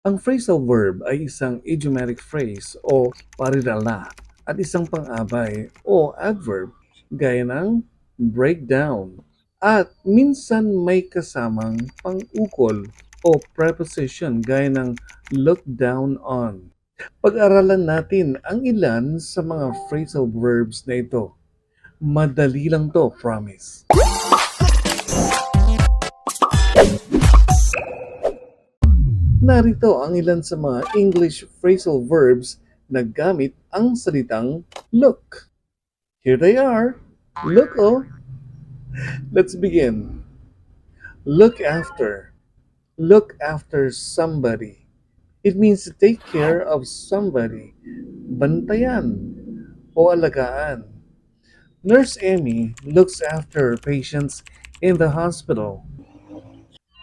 Ang phrasal verb ay isang idiomatic phrase o parirala at isang pang-abay o adverb gaya ng breakdown at minsan may kasamang pang-ukol o preposition gaya ng look down on. Pag-aralan natin ang ilan sa mga phrasal verbs na ito. Madali lang to, promise. Narito ang ilan sa mga English phrasal verbs na gamit ang salitang look. Here they are. Look, oh. Let's begin. Look after. Look after somebody. It means to take care of somebody. Bantayan o alagaan. Nurse Amy looks after patients in the hospital.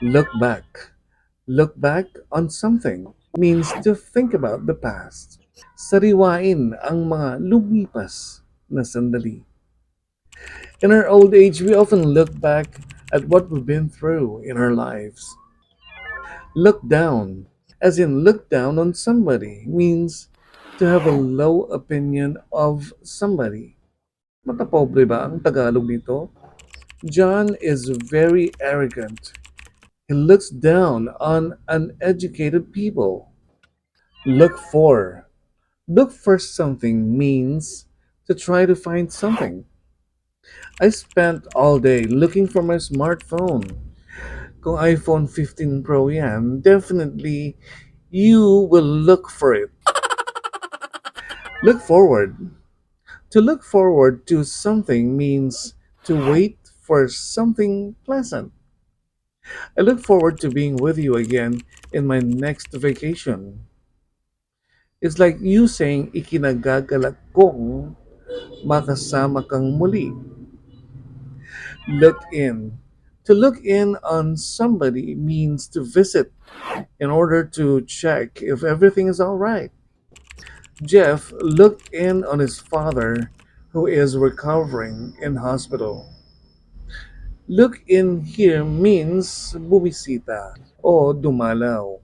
Look back. Look back on something means to think about the past. Sariwain ang mga lumipas na sandali. In our old age, we often look back at what we've been through in our lives. Look down, as in look down on somebody, means to have a low opinion of somebody. Matapobre ba ang Tagalog nito? John is very arrogant. He looks down on uneducated people. Look for. Look for something means to try to find something. I spent all day looking for my smartphone. Kung iPhone 15 Pro yan, definitely you will look for it. Look forward. To look forward to something means to wait for something pleasant. I look forward to being with you again in my next vacation. It's like you saying ikinagagalak kong makasama kang muli. Look in. To look in on somebody means to visit in order to check if everything is all right. Jeff looked in on his father who is recovering in hospital. Look in here means bumisita o dumalaw.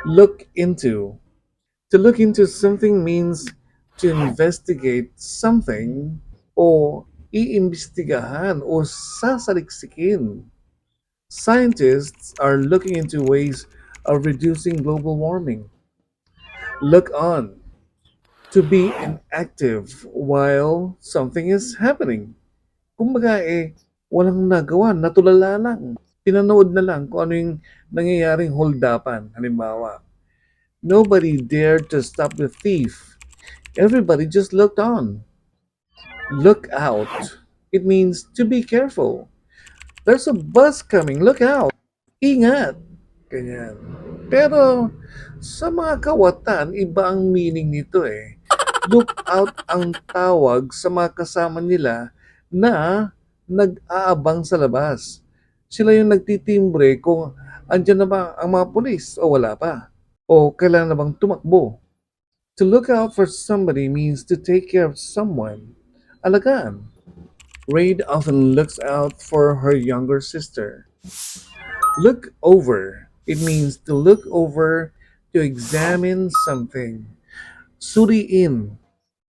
Look into. To look into something means to investigate something o iimbestigahan o sasaliksikin. Scientists are looking into ways of reducing global warming. Look on. To be inactive while something is happening. Kumbaga walang nagawa, natulala lang. Pinanood na lang kung ano yung nangyayaring holdapan. Halimbawa, nobody dared to stop the thief. Everybody just looked on. Look out. It means to be careful. There's a bus coming. Look out. Ingat. Ganyan. Pero sa mga kawatan, iba ang meaning nito eh. Look out ang tawag sa mga kasama nila na nag-aabang sa labas. Sila yung nagtitimbre kung andyan na ba ang mga pulis o wala pa. O kailangan na bang tumakbo. To look out for somebody means to take care of someone. Alagaan. Raid often looks out for her younger sister. Look over. It means to look over, to examine something. Suriin.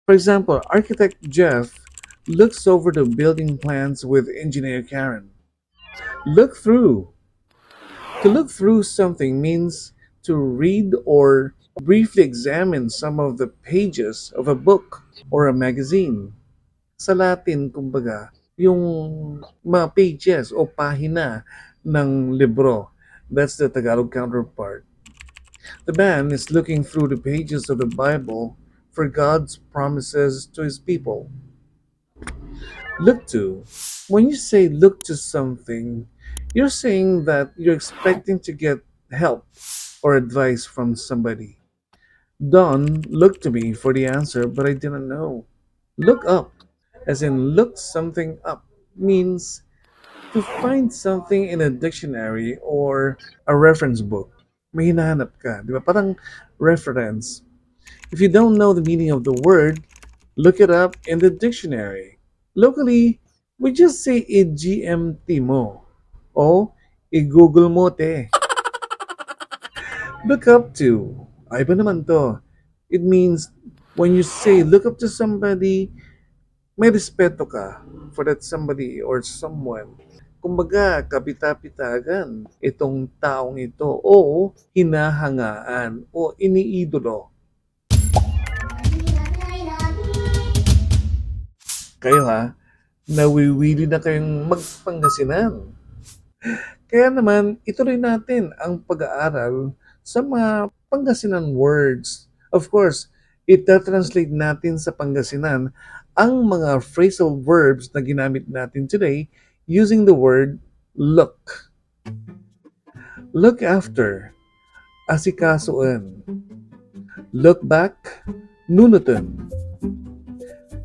For example, architect Jeff looks over the building plans with engineer Karen. Look through. To look through something means to read or briefly examine some of the pages of a book or a magazine. Sa Latin, kumbaga, yung mga pages o pahina ng libro. That's the Tagalog counterpart. The man is looking through the pages of the Bible for God's promises to his people. Look to. When you say look to something, you're saying that you're expecting to get help or advice from somebody. Don looked to me for the answer, but I didn't know. Look up, as in look something up, means to find something in a dictionary or a reference book. May hinahanap ka, di ba? Parang reference. If you don't know the meaning of the word, look it up in the dictionary. Locally, we just say i-GMT mo o i-Google mo te. Look up to. Ay ba naman to? It means when you say look up to somebody, may respeto ka for that somebody or someone. Kumbaga, kapita-pitagan itong taong ito o hinahangaan o iniidolo. Kayo ha, nawiwili na kayong magpangasinan. Kaya naman, ituloy natin ang pag-aaral sa mga Pangasinan words. Of course, ita-translate natin sa Pangasinan ang mga phrasal verbs na ginamit natin today using the word look. Look after, asikasuan. Look back, nunutan.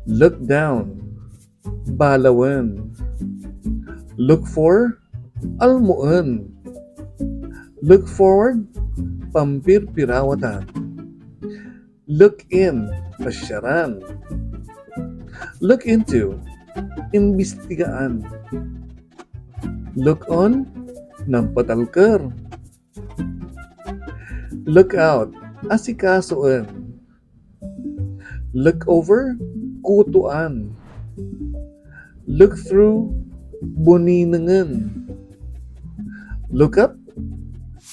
Look down, balawan. Look for, almuan. Look forward, pampirpirawatan. Look in, pasyaran. Look into, imbestigaan. Look on, nampatalkar. Look out, asikasuan. Look over, kutuan. Look through, buninangan. Look up,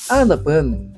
anapan.